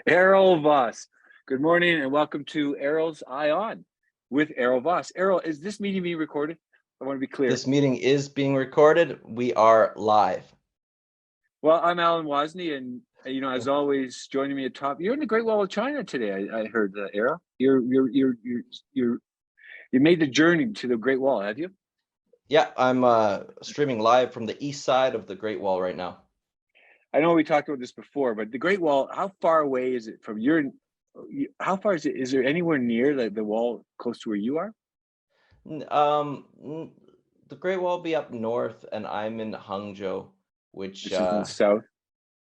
Errol Vas. Good morning and welcome to Errol's Eye On with Errol Vas. Errol, is this meeting being recorded? I want to be clear. This meeting is being recorded. We are live. Well, I'm Alan Wozni, and as always, joining me at top. You're in the Great Wall of China today. I heard, Errol. You're you made the journey to the Great Wall, have you? Yeah, I'm streaming live from the east side of the Great Wall right now. I know we talked about this before, but the Great Wall, how far away is it from your? How far is it? Is there anywhere near the wall close to where you are? N- Um, n- the Great Wall will be up north, and I'm in Hangzhou, which Which is in the south.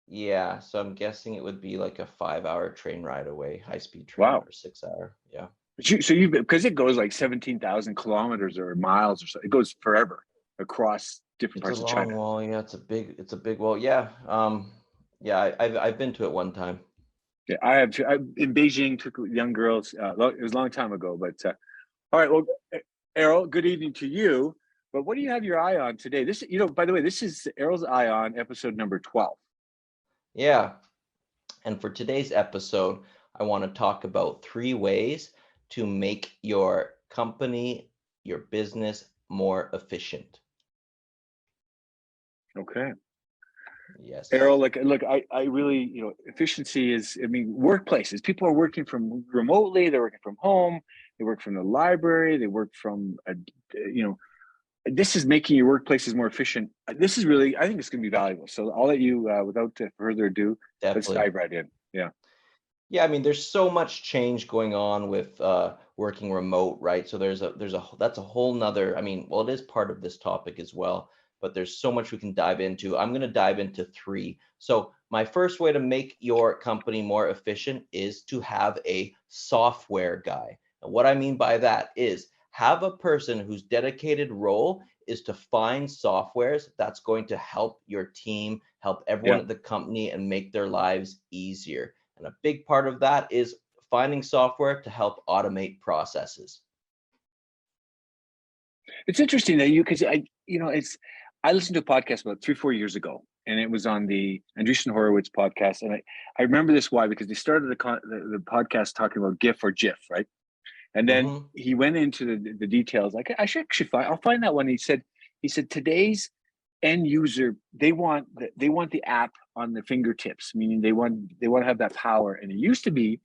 yeah, so I'm guessing it would be like a 5-hour train ride away, high-speed train, Wow. or 6 hour. Yeah, So you because it goes like 17,000 kilometers or miles or so. It goes forever across different it's a parts of long China. wall. Yeah, it's a big wall. Yeah, yeah, I've been to it one time. Yeah, I have. In Beijing, took young girls. It was a long time ago, but all right. Well, Errol, good evening to you. But what do you have your eye on today? This, by the way, this is Errol's Eye On episode number 12. Yeah. And for today's episode, I want to talk about 3 ways to make your company, your business more efficient. Okay. Errol, Yes. like, look, I really, efficiency is, I mean, workplaces. People are working from remotely. They're working from home. They work from the library. They work from, you know, this is making your workplaces more efficient. This is really, I think it's going to be valuable. So I'll let you, without further ado, let's Definitely. dive right in. Yeah. Yeah, I mean, there's so much change going on with working remote, right? So that's a whole nother. I mean, well, it is part of this topic as well, but there's so much we can dive into. I'm going to dive into 3. So my first way to make your company more efficient is to have a software guy. And what I mean by that is have a person whose dedicated role is to find softwares that's going to help your team, help everyone Yeah. at the company, and make their lives easier. And a big part of that is finding software to help automate processes. It's interesting that because I listened to a podcast about 3, 4 years ago, and it was on the Andreessen Horowitz podcast. And I remember this why, because they started the podcast talking about GIF or GIF, right? And then Hmm. he went into the details. Like I should actually I'll find that one. He said today's end user, they want the app on their fingertips, meaning they want to have that power. And it used to be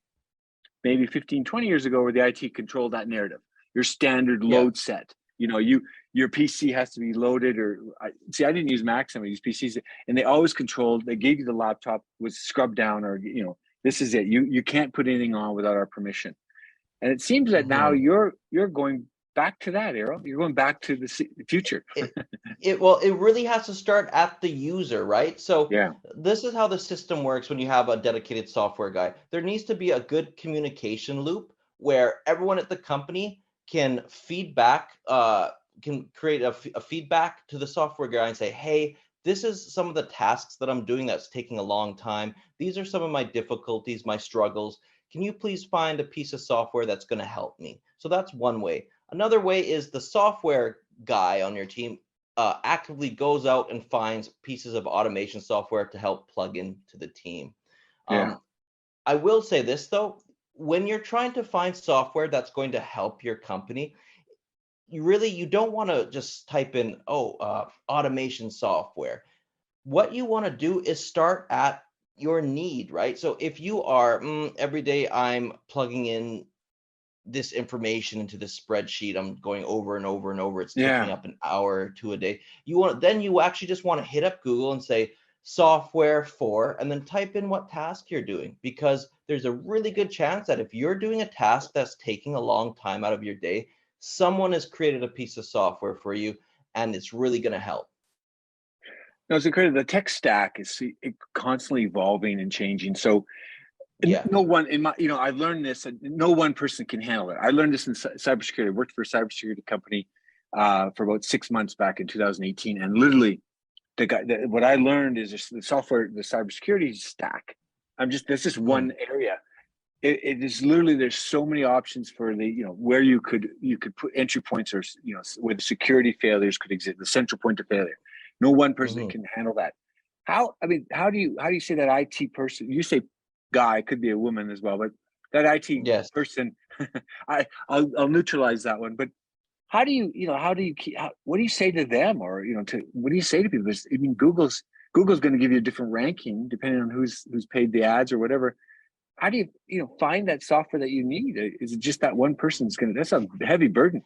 maybe 15, 20 years ago where the IT controlled that narrative. Your standard Yeah. load set. Your PC has to be loaded, or I didn't use Macs, some of these PCs, and they always controlled. They gave you the laptop was scrubbed down, or this is it. You can't put anything on without our permission. And it seems that now Hmm. you're going back to that, Errol. You're going back to the future. It it really has to start at the user, right? So Yeah, this is how the system works when you have a dedicated software guy. There needs to be a good communication loop where everyone at the company can feedback, can create a feedback to the software guy and say, hey, this is some of the tasks that I'm doing that's taking a long time. These are some of my difficulties, my struggles. Can you please find a piece of software that's going to help me? So that's one way. Another way is the software guy on your team actively goes out and finds pieces of automation software to help plug into the team. yeah. Um, I will say this though, when you're trying to find software that's going to help your company, you don't want to just type in automation software. What you want to do is start at your need, right? So if you are every day I'm plugging in this information into this spreadsheet, I'm going over and over and over, it's taking Yeah. up an hour or two a day, you actually just want to hit up Google and say software for, and then type in what task you're doing, because there's a really good chance that if you're doing a task that's taking a long time out of your day, someone has created a piece of software for you and it's really going to help. No, it's incredible. The tech stack is constantly evolving and changing. So Yeah. no one in my, I've learned this. No one person can handle it. I learned this in cybersecurity. I worked for a cybersecurity company for about 6 months back in 2018, and literally, what I learned is just the software, the cybersecurity stack. That's just Hmm. one area. It is literally there's so many options for where you could put entry points, or where the security failures could exist, the central point of failure. No one person Hmm. can handle that. How do you say that IT person? You say guy, could be a woman as well, but that IT Yes. person, I'll neutralize that one. But how do you, how do you keep, what do you say to them, or what do you say to people? Because, I mean, Google's going to give you a different ranking depending on who's paid the ads or whatever. How do you, find that software that you need? Is it just that one person's going to? That's a heavy burden.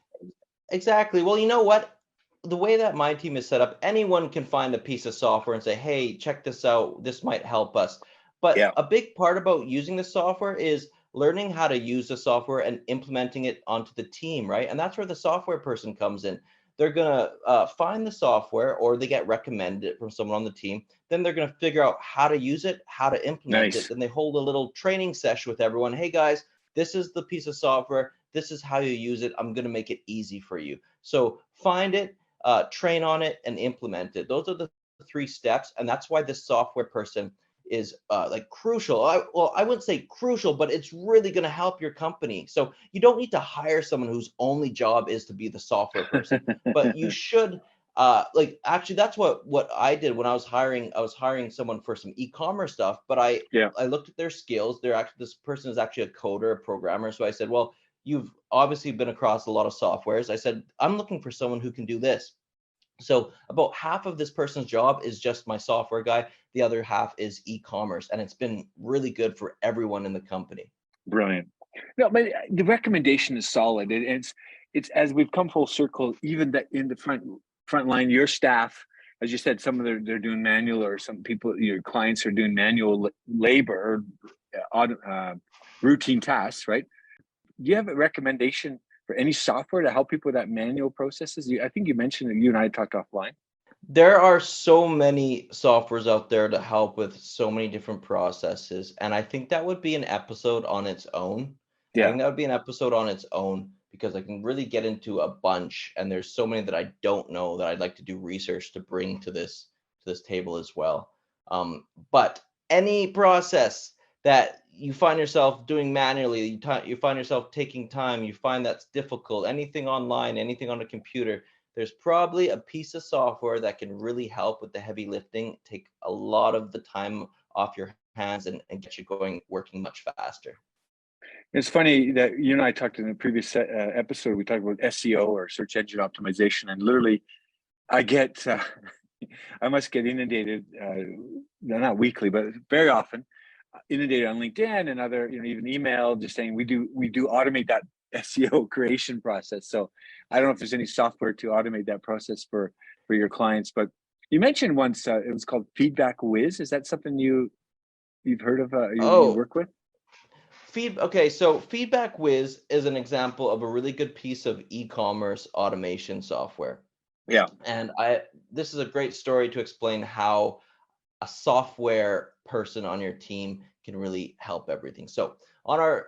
Exactly. Well, you know what? The way that my team is set up, anyone can find a piece of software and say, hey, check this out. This might help us. But Yeah, a big part about using the software is learning how to use the software and implementing it onto the team, right? And that's where the software person comes in. They're going to find the software, or they get recommended from someone on the team. Then they're going to figure out how to use it, how to implement it. nice. Then they hold a little training session with everyone. Hey, guys, this is the piece of software. This is how you use it. I'm going to make it easy for you. So find it, train on it, and implement it. Those are the three steps, and that's why this software person is like crucial. I wouldn't say crucial, but it's really going to help your company. So you don't need to hire someone whose only job is to be the software person, but you should. Like actually, that's what I did when I was hiring. I was hiring someone for some e-commerce stuff, but Yeah, I looked at their skills. This person is actually a coder, a programmer. So I said, well, you've obviously been across a lot of softwares. I said, I'm looking for someone who can do this. So about half of this person's job is just my software guy. The other half is e-commerce, and it's been really good for everyone in the company. brilliant. No, but the recommendation is solid. It's as we've come full circle. Even that in the front line, your staff, as you said, some of they're doing manual, or some people, your clients are doing manual labor, routine tasks, right? Do you have a recommendation for any software to help people with that manual processes? I think you mentioned that you and I talked offline. There are so many softwares out there to help with so many different processes, and I think that would be an episode on its own. I Yeah, think that would be an episode on its own because I can really get into a bunch, and there's so many that I don't know that I'd like to do research to bring to this table as well. But any process that you find yourself doing manually, you find yourself taking time, you find that's difficult, anything online, anything on a computer, there's probably a piece of software that can really help with the heavy lifting, take a lot of the time off your hands, and get you going, working much faster. it's funny that you and I talked in the previous episode. We talked about SEO, or search engine optimization, and literally, I get I must get inundated, not weekly, but very often, inundated on LinkedIn and other, even email, just saying we do automate that SEO creation process. So I don't know if there's any software to automate that process for your clients, but you mentioned once it was called Feedback Whiz. Is that something you've heard of? You Oh, work with? okay, so Feedback Whiz is an example of a really good piece of e-commerce automation software. Yeah, And this is a great story to explain how a software person on your team can really help everything. So on our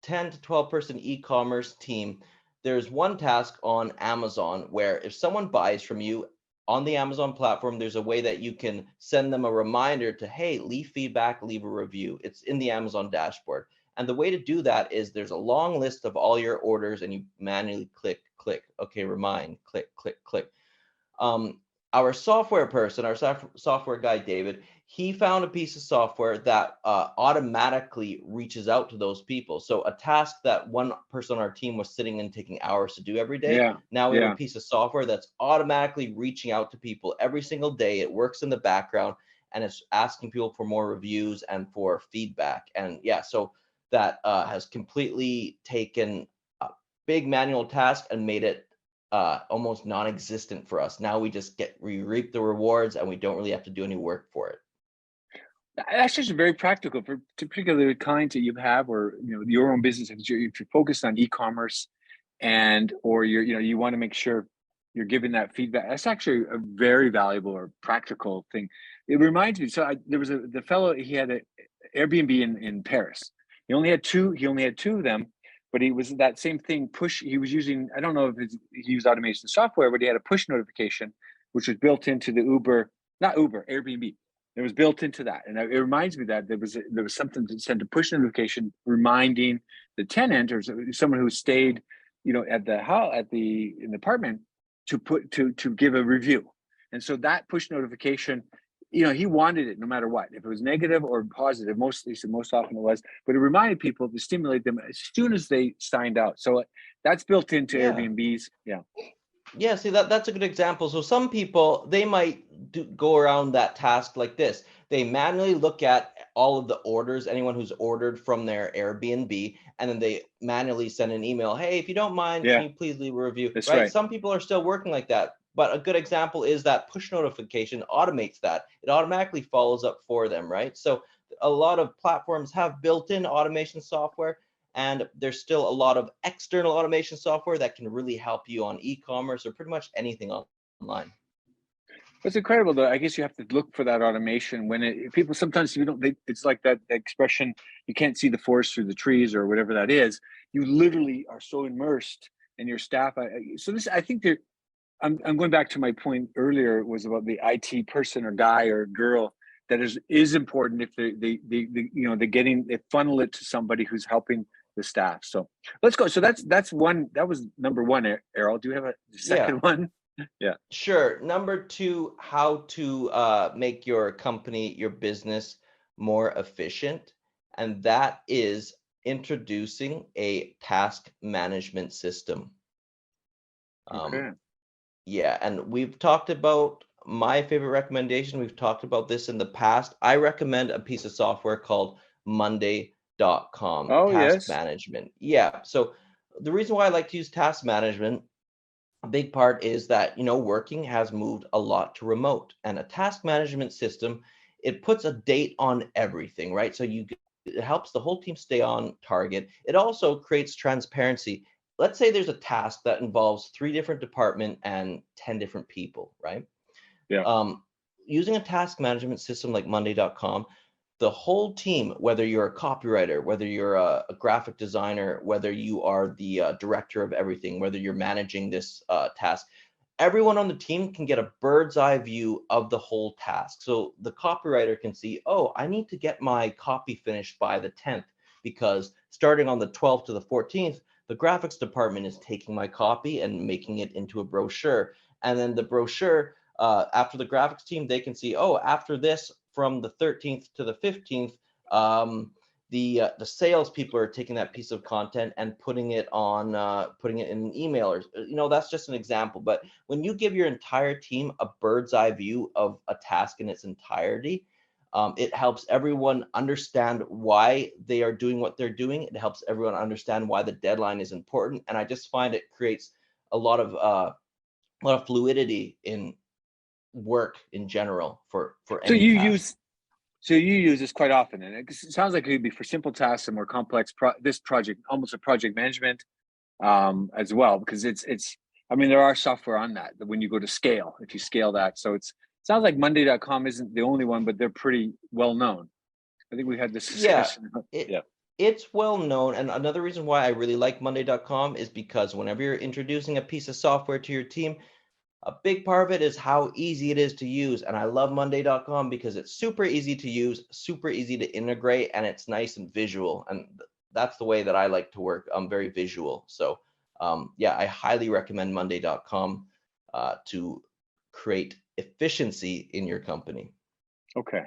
10 to 12 person e-commerce team, there's one task on Amazon where if someone buys from you on the Amazon platform, there's a way that you can send them a reminder to, hey, leave feedback, leave a review. It's in the Amazon dashboard. And the way to do that is there's a long list of all your orders, and you manually click, click, okay, remind, click, click, click. um, our software person, our software guy, David, he found a piece of software that automatically reaches out to those people. So a task that one person on our team was sitting and taking hours to do every day, yeah, now we have a yeah. piece of software that's automatically reaching out to people every single day. It works in the background, and it's asking people for more reviews and for feedback. And yeah, so that has completely taken a big manual task and made it almost non-existent for us. Now we reap the rewards, and we don't really have to do any work for it. That's just very practical for particularly the clients that you have, or your own business. If you're focused on e-commerce, and or you want to make sure you're giving that feedback, that's actually a very valuable or practical thing. It reminds me. So there was the fellow, he had an Airbnb in Paris. He only had two of them, but he was that same thing push. He was using, I don't know if he used automation software, but he had a push notification which was built into the not Uber, Airbnb. It was built into that, and it reminds me that there was something to send a push notification reminding the tenant or someone who stayed, at the house, in the apartment, to give a review. And so that push notification he wanted it no matter what. If it was negative or positive, most often it was. But it reminded people to stimulate them as soon as they signed out. So that's built into Yeah. Airbnbs. Yeah. Yeah, see that's a good example. So some people they might go around that task like this. They manually look at all of the orders, anyone who's ordered from their Airbnb, and then they manually send an email. Hey, if you don't mind, can Yeah. you please leave a review? That's Right? right. Some people are still working like that. But a good example is that push notification automates that. It automatically follows up for them, right? So a lot of platforms have built-in automation software, and there's still a lot of external automation software that can really help you on e-commerce or pretty much anything online. What's incredible though, I guess you have to look for that automation when people sometimes it's like that expression, you can't see the forest through the trees or whatever that is. You literally are so immersed in your staff. So this, I think I'm going back to my point earlier was about the IT person or guy or girl that is important if they funnel it to somebody who's helping the staff. So let's go. So that was number one. Errol, do you have a Yeah, second one? Yeah. sure. Number two, how to make your company, your business more efficient. And that is introducing a task management system. Okay. Yeah, and we've talked about my favorite recommendation. We've talked about this in the past. I recommend a piece of software called Monday.com, Oh task yes. management. Yeah, so the reason why I like to use task management, a big part is that, working has moved a lot to remote, and a task management system, it puts a date on everything, right? So it helps the whole team stay on target. It also creates transparency. Let's say there's a task that involves 3 different departments and 10 different people, right? Yeah. Um, Using a task management system like Monday.com, the whole team, whether you're a copywriter, whether you're a graphic designer, whether you are the director of everything, whether you're managing this task, everyone on the team can get a bird's eye view of the whole task. So the copywriter can see, oh, I need to get my copy finished by the 10th because starting on the 12th to the 14th, the graphics department is taking my copy and making it into a brochure. And then the brochure, after the graphics team, they can see, oh, after this, from the 13th to the 15th, the salespeople are taking that piece of content and putting it in an email, or that's just an example. But when you give your entire team a bird's eye view of a task in its entirety, it helps everyone understand why they are doing what they're doing. It helps everyone understand why the deadline is important, and I just find it creates a lot of fluidity in work in general for So any task. you use this quite often, and it sounds like it would be for simple tasks and more complex. This project, almost a project management, as well, because it's. I mean, there are software on that when you go to scale, if you scale that. So it sounds like Monday.com isn't the only one, but they're pretty well known. I think we had this Yeah, discussion. it Yeah. it's well known, and another reason why I really like Monday.com is because whenever you're introducing a piece of software to your team, a big part of it is how easy it is to use. And I love Monday.com because it's super easy to use, super easy to integrate, and it's nice and visual. And that's the way that I like to work. I'm very visual. So yeah, I highly recommend Monday.com to create efficiency in your company. Okay.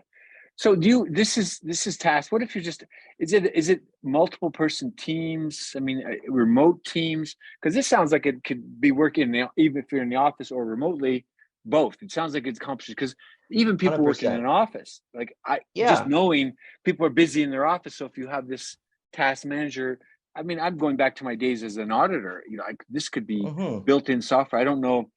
So this is task. What if you're just is it multiple person teams? I mean, remote teams, because this sounds like it could be working even if you're in the office or remotely. Both. It sounds like it's accomplished because even people working in 100%. an office, like I just Yeah. knowing people are busy in their office. So if you have this task manager, I mean, I'm going back to my days as an auditor. This could be Hmm. built-in software. I don't know.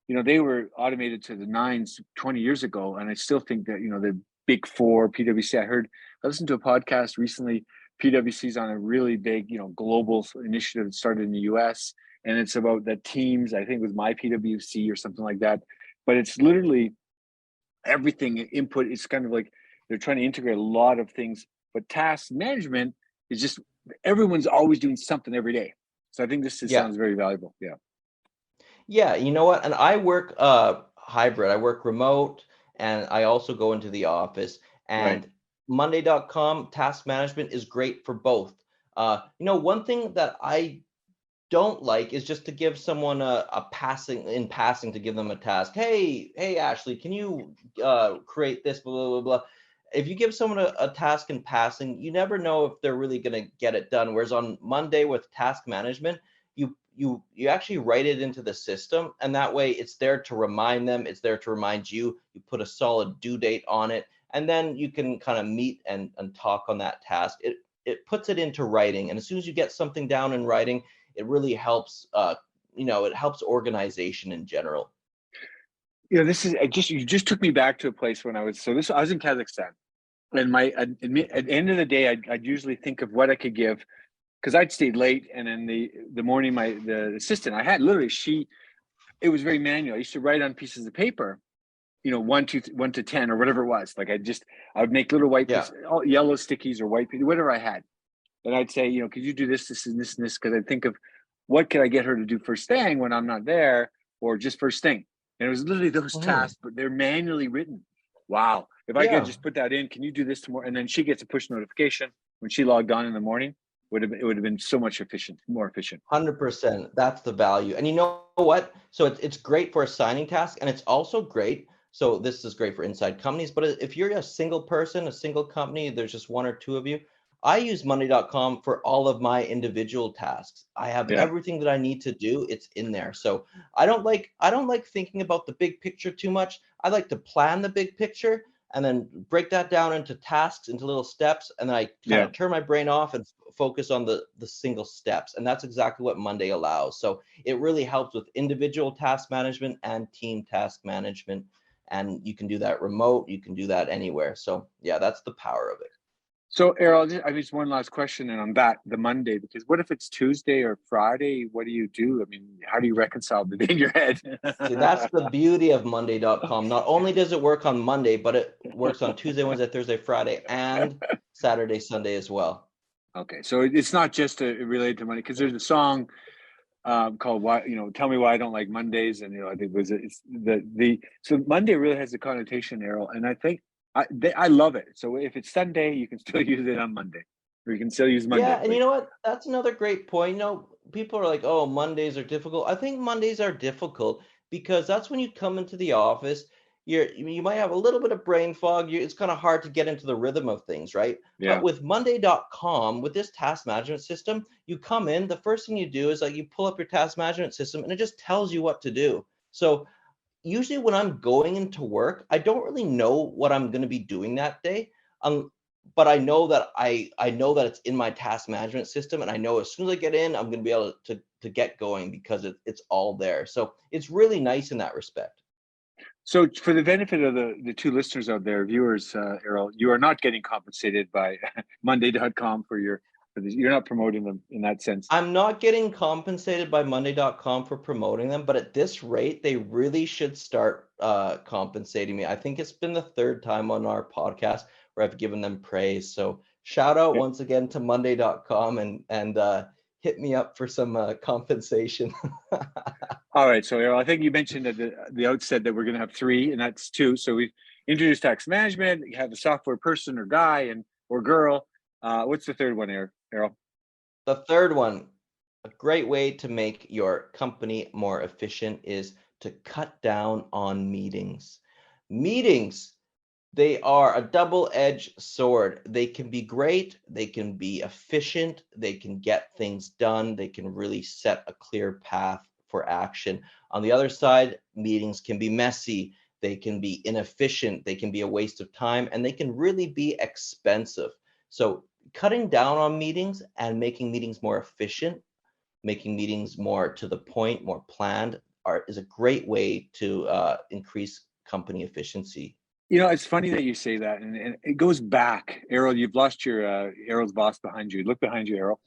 They were automated to the nines 20 years ago. And I still think that, the big four, PwC, I listened to a podcast recently. PwC's on a really big, global initiative that started in the US. And it's about the teams, I think it was my PwC or something like that. But it's literally everything input. It's kind of like they're trying to integrate a lot of things. But task management is just everyone's always doing something every day. So I think this Yeah. sounds very valuable. Yeah. Yeah, you know what? And I work hybrid. I work remote and I also go into the office. Right. And Monday.com task management is great for both. One thing that I don't like is just to give someone a passing to give them a task. Hey, Ashley, can you create this, blah, blah, blah, blah. If you give someone a task in passing, you never know if they're really going to get it done. Whereas on Monday with task management, you actually write it into the system, and that way it's there to remind them, it's there to remind you. You put a solid due date on it, and then you can kind of meet and talk on that task. It puts it into writing, and as soon as you get something down in writing, it really helps. It helps organization in general. This is you just took me back to a place when I was in Kazakhstan, and at the end of the day, I'd usually think of what I could give, because I'd stayed late, and in the morning, the assistant I had, literally, it was very manual. I used to write on pieces of paper, 1 to 10 or whatever it was. Like I would make little white pieces, all yellow stickies or white, whatever I had, and I'd say, could you do this, this, and this, and this? Because I'd think of what could I get her to do first thing when I'm not there, or just first thing. And it was literally those tasks, but they're manually written. Wow. If I could just put that in, can you do this tomorrow? And then she gets a push notification when she logged on in the morning. It would have been so much more efficient. 100%. That's the value. And you know what? So it's great for assigning tasks, and it's also great. So this is great for inside companies, but if you're a single person, a single company, there's just one or two of you. I use Monday.com for all of my individual tasks. I have everything that I need to do. It's in there. So I don't like thinking about the big picture too much. I like to plan the big picture and then break that down into tasks, into little steps, and then I kind of turn my brain off and focus on the single steps. And that's exactly what Monday allows. So it really helps with individual task management and team task management. And you can do that remote, you can do that anywhere. So yeah, that's the power of it. So, Errol, just one last question, and on that, the Monday, because what if it's Tuesday or Friday? What do you do? I mean, how do you reconcile the day in your head? See, that's the beauty of Monday.com. Not only does it work on Monday, but it works on Tuesday, Wednesday, Thursday, Friday, and Saturday, Sunday as well. Okay, so it's not just related to Monday, because there's a song called "Why," "Tell Me Why I Don't Like Mondays," and I think so Monday really has a connotation, Errol, and I think I love it. So if it's Sunday, you can still use it on Monday, or you can still use Monday. Yeah, and you know what? That's another great point. People are like, "Oh, Mondays are difficult." I think Mondays are difficult because that's when you come into the office. You might have a little bit of brain fog. It's kind of hard to get into the rhythm of things, right? Yeah. But with Monday.com, with this task management system, you come in, the first thing you do is like you pull up your task management system and it just tells you what to do. So usually when I'm going into work, I don't really know what I'm going to be doing that day. But I know that I know that it's in my task management system, and I know as soon as I get in, I'm going to be able to get going because it's all there. So it's really nice in that respect. So for the benefit of the two listeners out there, viewers, Errol, you are not getting compensated by Monday.com for this. You're not promoting them in that sense. I'm not getting compensated by Monday.com for promoting them, but at this rate, they really should start compensating me. I think it's been the third time on our podcast where I've given them praise. So shout out once again to Monday.com and hit me up for some compensation. All right. So, Errol, I think you mentioned at the outset that we're going to have three, and that's two. So we've introduced tax management. You have the software person or guy or girl. What's the third one, Errol? The third one, a great way to make your company more efficient is to cut down on meetings. Meetings, they are a double-edged sword. They can be great, they can be efficient, they can get things done, they can really set a clear path for action. On the other side, meetings can be messy, they can be inefficient, they can be a waste of time, and they can really be expensive. So cutting down on meetings and making meetings more efficient, making meetings more to the point, more planned, is a great way to increase company efficiency. It's funny that you say that, and it goes back. Errol, you've lost your Errol's boss behind you. Look behind you, Errol.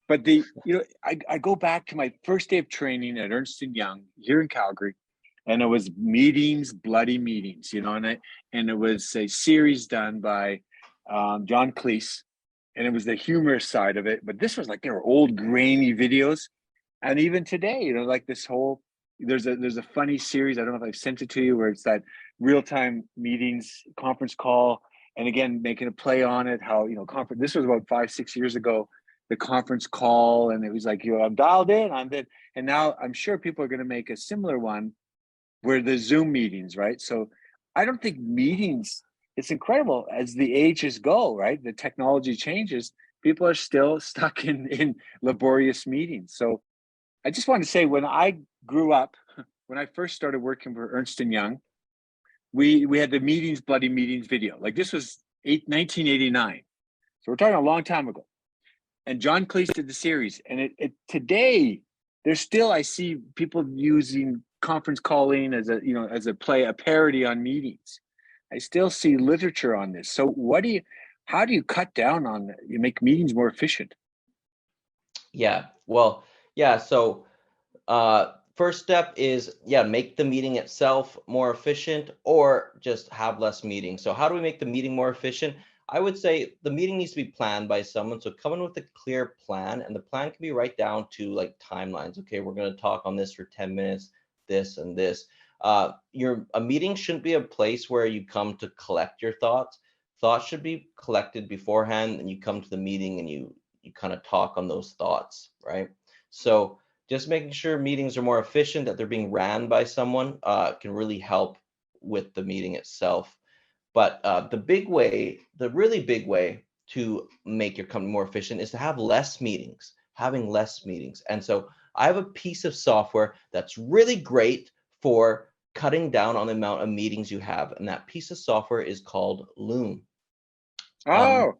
But I go back to my first day of training at Ernst & Young here in Calgary, and it was meetings, bloody meetings, and it was a series done by John Cleese, and it was the humorous side of it. But this was like, they were old grainy videos, and even today, like this whole there's a funny series. I don't know if I've sent it to you, where it's that real-time meetings conference call, and again making a play on it. How conference. This was about 5-6 years ago. the conference call, and it was like, I'm dialed in, I'm in. And now I'm sure people are going to make a similar one where the Zoom meetings, right? So I don't think meetings, it's incredible as the ages go, right? The technology changes. People are still stuck in laborious meetings. So I just want to say, when I grew up, when I first started working for Ernst and Young, we had the meetings, bloody meetings video. Like this was 1989. So we're talking a long time ago. And John Cleese did the series. And it today, there's still, I see people using conference calling as a parody on meetings. I still see literature on this. So how do you cut down on, you make meetings more efficient? Yeah. Well, yeah. So first step is, make the meeting itself more efficient or just have less meetings. So how do we make the meeting more efficient? I would say the meeting needs to be planned by someone. So come in with a clear plan, and the plan can be right down to like timelines. Okay, we're going to talk on this for 10 minutes, this and this. A meeting shouldn't be a place where you come to collect your thoughts. Thoughts should be collected beforehand, and you come to the meeting and you kind of talk on those thoughts, right? So just making sure meetings are more efficient, that they're being ran by someone, can really help with the meeting itself. But the really big way to make your company more efficient is to have less meetings, having less meetings. And so I have a piece of software that's really great for cutting down on the amount of meetings you have. And that piece of software is called Loom. Um, Oh,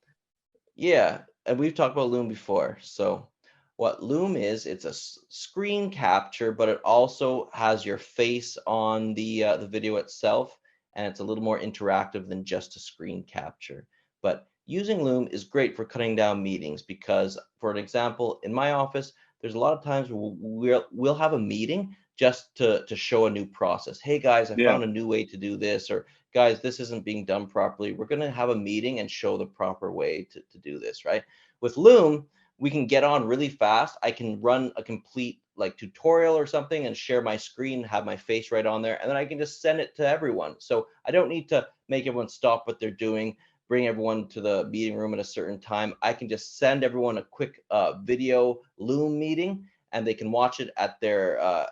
yeah, and we've talked about Loom before. So what Loom is, it's a screen capture, but it also has your face on the video itself, and it's a little more interactive than just a screen capture. But using Loom is great for cutting down meetings because, for an example, in my office, there's a lot of times we'll have a meeting just to show a new process. Hey guys, I yeah. found a new way to do this, or guys, this isn't being done properly. We're going to have a meeting and show the proper way to do this, right? With Loom, we can get on really fast. I can run a complete like tutorial or something and share my screen, have my face right on there, and then I can just send it to everyone. So I don't need to make everyone stop what they're doing, bring everyone to the meeting room at a certain time. I can just send everyone a quick video Loom meeting, and they can watch it at their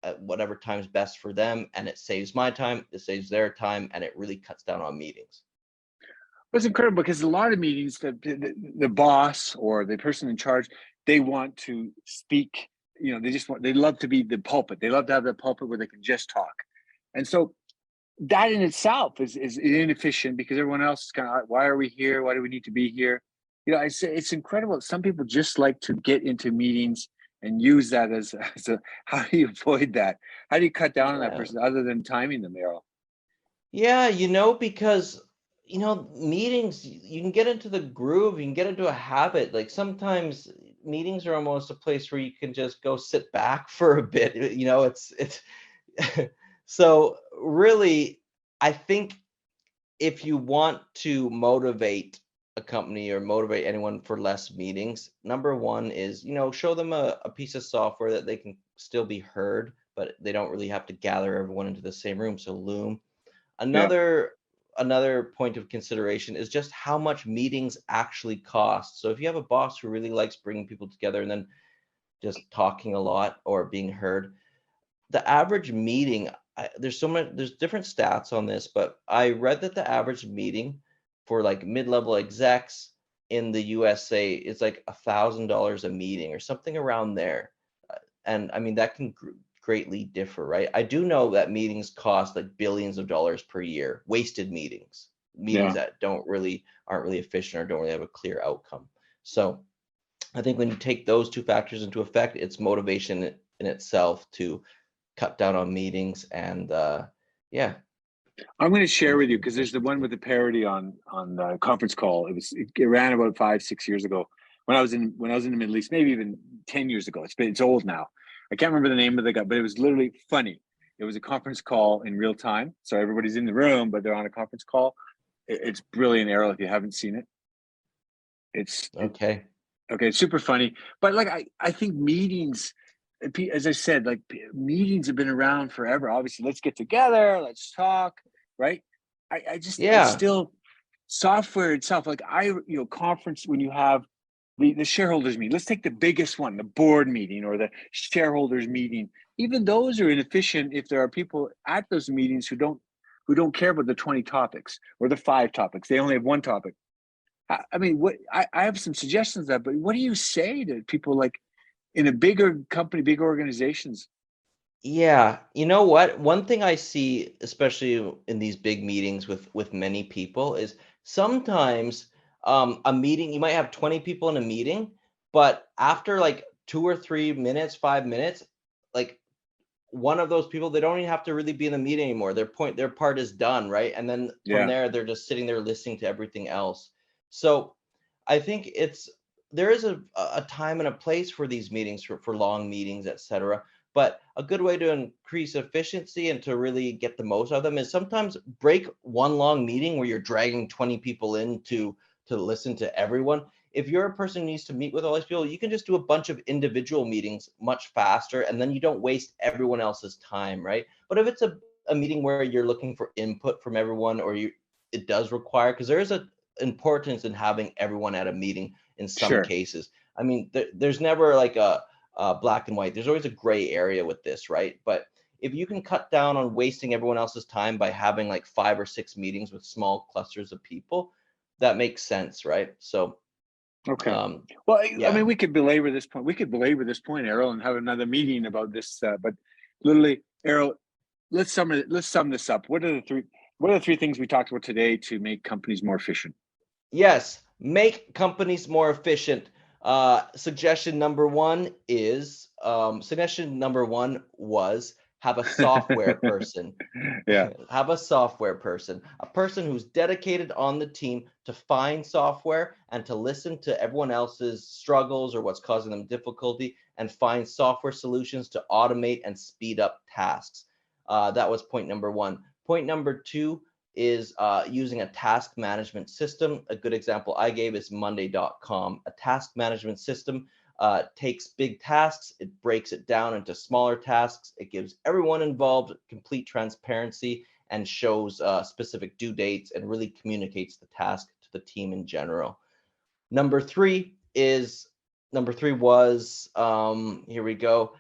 at whatever time's best for them, and it saves my time, it saves their time, and it really cuts down on meetings. It's incredible because a lot of meetings, the boss or the person in charge, they want to speak. They love to be the pulpit. They love to have the pulpit where they can just talk. And so that in itself is inefficient because everyone else is kind of, why are we here? Why do we need to be here? I say it's incredible. Some people just like to get into meetings and use that as a, how do you avoid that? How do you cut down on that Yeah. person other than timing them, Errol? Yeah, because meetings, you can get into the groove, you can get into a habit. Like sometimes meetings are almost a place where you can just go sit back for a bit. It's so really, I think if you want to motivate a company or motivate anyone for less meetings, number one is, show them a piece of software that they can still be heard, but they don't really have to gather everyone into the same room. So Loom. Yeah. Another point of consideration is just how much meetings actually cost. So if you have a boss who really likes bringing people together and then just talking a lot or being heard, the average meeting, there's different stats on this, but I read that the average meeting for like mid-level execs in the USA is like $1,000 a meeting or something around there. And I mean, that can greatly differ, right? I do know that meetings cost like billions of dollars per year, wasted meetings Yeah. that aren't really efficient or don't really have a clear outcome. So I think when you take those two factors into effect, it's motivation in itself to cut down on meetings and yeah. I'm going to share Bring with you some because there's the one efficiency. with the parody on the conference call. It ran about 5-6 years ago when I was in the Middle East, maybe even 10 years ago. It's old now. I can't remember the name of the guy, but it was literally funny. It was a conference call in real time, so everybody's in the room, but they're on a conference call. It's brilliant, Errol. If you haven't seen it, it Okay. okay. It's super funny, but like I think meetings, as I said, like meetings have been around forever. Obviously, let's get together, let's talk, right? I just, it's Yeah. still software itself. Like conference when you have the shareholders meeting. Let's take the biggest one, the board meeting or the shareholders meeting. Even those are inefficient if there are people at those meetings who don't care about the 20 topics or the 5 topics. They only have one topic. I mean, I have some suggestions of that, but what do you say to people like in a bigger company, big organizations? Yeah, you know what? One thing I see, especially in these big meetings with many people, is sometimes a meeting, you might have 20 people in a meeting, but after like 2 or 3 minutes, 5 minutes, like one of those people, they don't even have to really be in the meeting anymore. Their part is done, right? And then from Yeah, there, they're just sitting there listening to everything else. So I think there is a time and a place for these meetings for long meetings, etc. But a good way to increase efficiency and to really get the most out of them is sometimes break one long meeting where you're dragging 20 people in to listen to everyone. If you're a person who needs to meet with all these people, you can just do a bunch of individual meetings much faster, and then you don't waste everyone else's time, right? But if it's a meeting where you're looking for input from everyone, or it does require, because there is a importance in having everyone at a meeting in some sure. cases. I mean, there's never like a black and white. There's always a gray area with this, right? But if you can cut down on wasting everyone else's time by having like 5 or 6 meetings with small clusters of people, that makes sense, right? So, Okay. um, Well, I yeah. mean, we could belabor this point. We could belabor this point, Errol, and have another meeting about this. But literally, Errol, let's sum this up. What are the three things we talked about today to make companies more efficient? Yes, make companies more efficient. Suggestion number one was have a software person. Yeah, Have a software person, a person who's dedicated on the team to find software and to listen to everyone else's struggles or what's causing them difficulty and find software solutions to automate and speed up tasks. That was point number one. Point number two is using a task management system. A good example I gave is Monday.com. A task management system takes big tasks, it breaks it down into smaller tasks, it gives everyone involved complete transparency and shows specific due dates and really communicates the task to the team in general. Number three was here we go,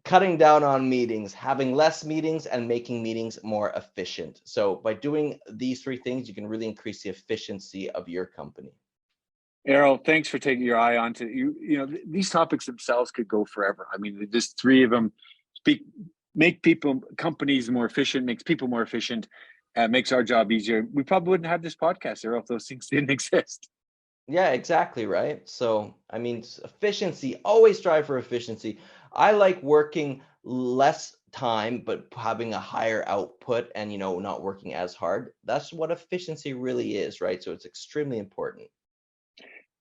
cutting down on meetings, having less meetings and making meetings more efficient. So by doing these three things, you can really increase the efficiency of your company. Errol, thanks for taking your eye onto you. These topics themselves could go forever. I mean, just three of them speak, make companies more efficient, makes people more efficient, makes our job easier. We probably wouldn't have this podcast, Errol, if those things didn't exist. Yeah, exactly, right? So, I mean, efficiency, always strive for efficiency. I like working less time, but having a higher output and, not working as hard. That's what efficiency really is, right? So it's extremely important.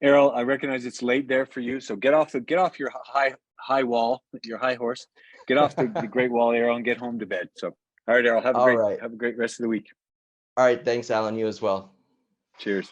Errol, I recognize it's late there for you, so get off your high wall, your high horse, get off the great wall, Errol, and get home to bed. So, all right, Errol, have a All great right. have a great rest of the week. All right. Thanks, Alan. You as well. Cheers.